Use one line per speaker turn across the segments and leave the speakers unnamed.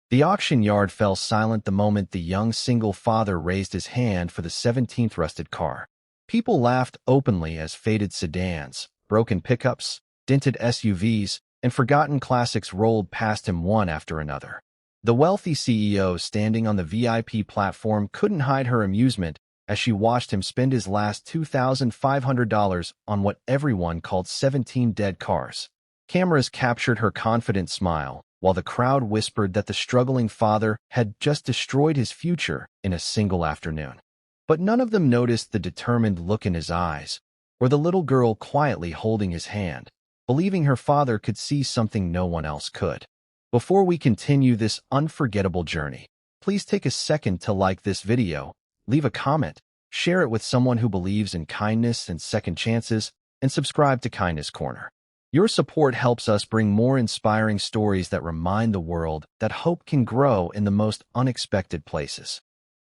The auction yard fell silent the moment the young single father raised his hand for the 17th rusted car. People laughed openly as faded sedans, broken pickups, dented SUVs, and forgotten classics rolled past him one after another. The wealthy CEO standing on the VIP platform couldn't hide her amusement as she watched him spend his last $2,500 on what everyone called 17 dead cars. Cameras captured her confident smile, while the crowd whispered that the struggling father had just destroyed his future in a single afternoon. But none of them noticed the determined look in his eyes, or the little girl quietly holding his hand, believing her father could see something no one else could. Before we continue this unforgettable journey, please take a second to like this video, leave a comment, share it with someone who believes in kindness and second chances, and subscribe to Kindness Corner. Your support helps us bring more inspiring stories that remind the world that hope can grow in the most unexpected places.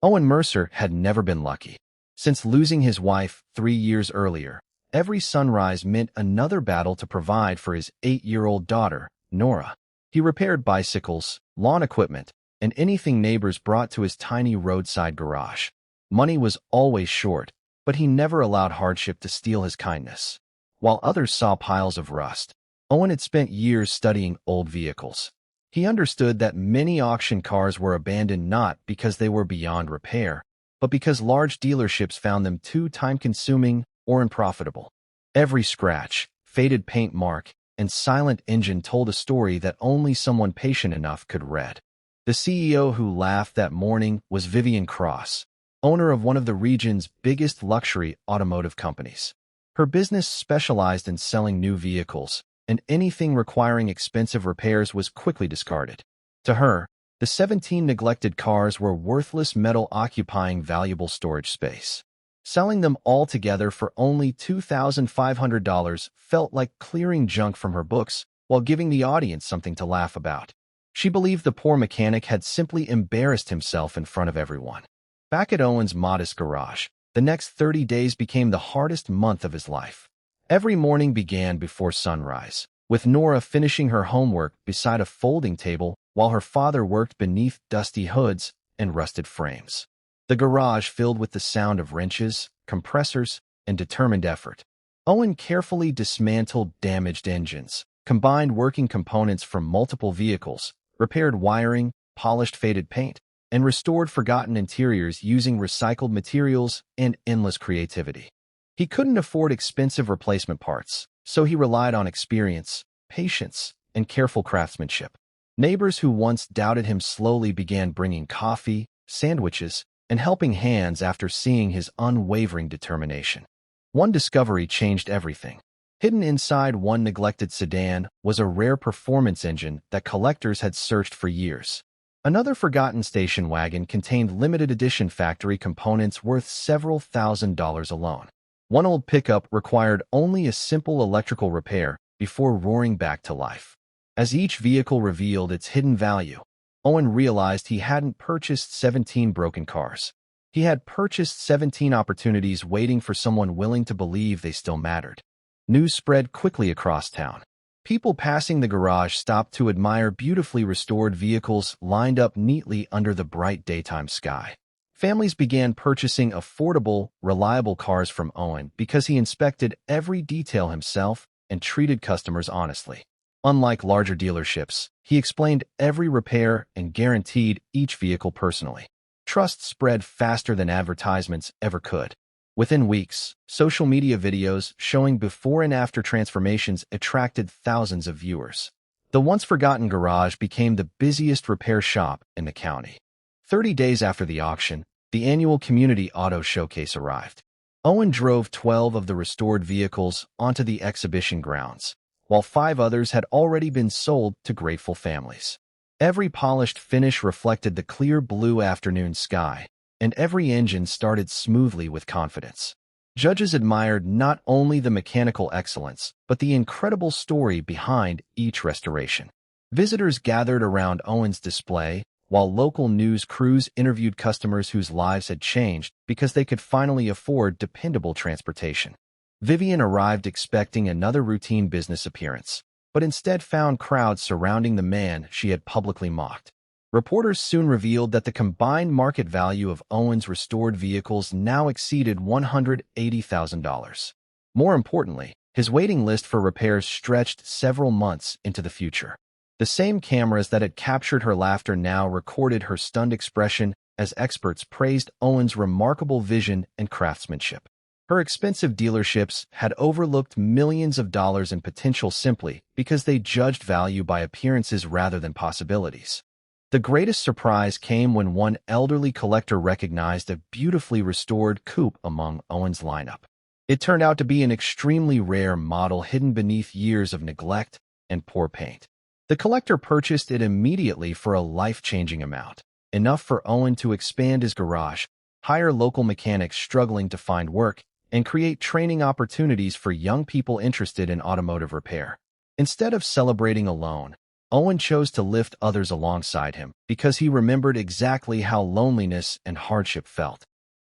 Owen Mercer had never been lucky. Since losing his wife 3 years earlier, every sunrise meant another battle to provide for his 8-year-old daughter, Nora. He repaired bicycles, lawn equipment, and anything neighbors brought to his tiny roadside garage. Money was always short, but he never allowed hardship to steal his kindness. While others saw piles of rust, Owen had spent years studying old vehicles. He understood that many auction cars were abandoned not because they were beyond repair, but because large dealerships found them too time-consuming or unprofitable. Every scratch, faded paint mark, and silent engine told a story that only someone patient enough could read. The CEO who laughed that morning was Vivian Cross, owner of one of the region's biggest luxury automotive companies. Her business specialized in selling new vehicles, and anything requiring expensive repairs was quickly discarded. To her, the 17 neglected cars were worthless metal occupying valuable storage space. Selling them all together for only $2,500 felt like clearing junk from her books while giving the audience something to laugh about. She believed the poor mechanic had simply embarrassed himself in front of everyone. Back at Owen's modest garage, the next 30 days became the hardest month of his life. Every morning began before sunrise, with Nora finishing her homework beside a folding table while her father worked beneath dusty hoods and rusted frames. The garage filled with the sound of wrenches, compressors, and determined effort. Owen carefully dismantled damaged engines, combined working components from multiple vehicles, repaired wiring, polished faded paint, and restored forgotten interiors using recycled materials and endless creativity. He couldn't afford expensive replacement parts, so he relied on experience, patience, and careful craftsmanship. Neighbors who once doubted him slowly began bringing coffee, sandwiches, and helping hands after seeing his unwavering determination. One discovery changed everything. Hidden inside one neglected sedan was a rare performance engine that collectors had searched for years. Another forgotten station wagon contained limited edition factory components worth several $1,000s alone. One old pickup required only a simple electrical repair before roaring back to life. As each vehicle revealed its hidden value, Owen realized he hadn't purchased 17 broken cars. He had purchased 17 opportunities waiting for someone willing to believe they still mattered. News spread quickly across town. People passing the garage stopped to admire beautifully restored vehicles lined up neatly under the bright daytime sky. Families began purchasing affordable, reliable cars from Owen because he inspected every detail himself and treated customers honestly. Unlike larger dealerships, he explained every repair and guaranteed each vehicle personally. Trust spread faster than advertisements ever could. Within weeks, social media videos showing before and after transformations attracted thousands of viewers. The once forgotten garage became the busiest repair shop in the county. 30 days after the auction, the annual Community Auto Showcase arrived. Owen drove 12 of the restored vehicles onto the exhibition grounds, while 5 others had already been sold to grateful families. Every polished finish reflected the clear blue afternoon sky, and every engine started smoothly with confidence. Judges admired not only the mechanical excellence, but the incredible story behind each restoration. Visitors gathered around Owen's display, while local news crews interviewed customers whose lives had changed because they could finally afford dependable transportation. Vivian arrived expecting another routine business appearance, but instead found crowds surrounding the man she had publicly mocked. Reporters soon revealed that the combined market value of Owen's restored vehicles now exceeded $180,000. More importantly, his waiting list for repairs stretched several months into the future. The same cameras that had captured her laughter now recorded her stunned expression as experts praised Owen's remarkable vision and craftsmanship. Her expensive dealerships had overlooked millions of dollars in potential simply because they judged value by appearances rather than possibilities. The greatest surprise came when one elderly collector recognized a beautifully restored coupe among Owen's lineup. It turned out to be an extremely rare model hidden beneath years of neglect and poor paint. The collector purchased it immediately for a life-changing amount, enough for Owen to expand his garage, hire local mechanics struggling to find work, and create training opportunities for young people interested in automotive repair. Instead of celebrating alone, Owen chose to lift others alongside him because he remembered exactly how loneliness and hardship felt.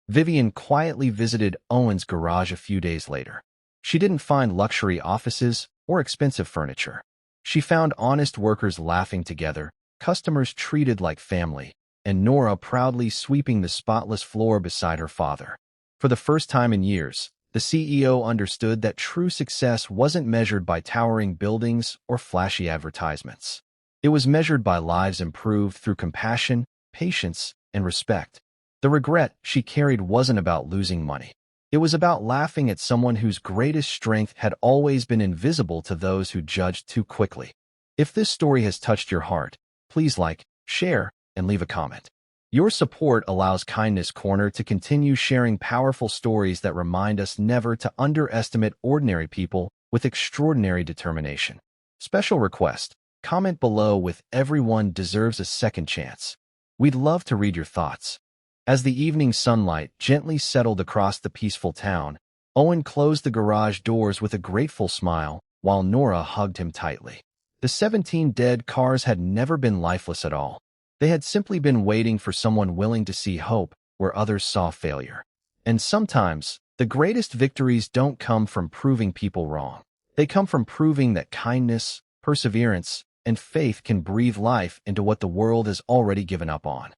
Vivian quietly visited Owen's garage a few days later. She didn't find luxury offices or expensive furniture. She found honest workers laughing together, customers treated like family, and Nora proudly sweeping the spotless floor beside her father. For the first time in years, the CEO understood that true success wasn't measured by towering buildings or flashy advertisements. It was measured by lives improved through compassion, patience, and respect. The regret she carried wasn't about losing money. It was about laughing at someone whose greatest strength had always been invisible to those who judged too quickly. If this story has touched your heart, please like, share, and leave a comment. Your support allows Kindness Corner to continue sharing powerful stories that remind us never to underestimate ordinary people with extraordinary determination. Special request: comment below with "Everyone deserves a second chance." We'd love to read your thoughts. As the evening sunlight gently settled across the peaceful town, Owen closed the garage doors with a grateful smile while Nora hugged him tightly. The 17 dead cars had never been lifeless at all. They had simply been waiting for someone willing to see hope where others saw failure. And sometimes, the greatest victories don't come from proving people wrong. They come from proving that kindness, perseverance, and faith can breathe life into what the world has already given up on.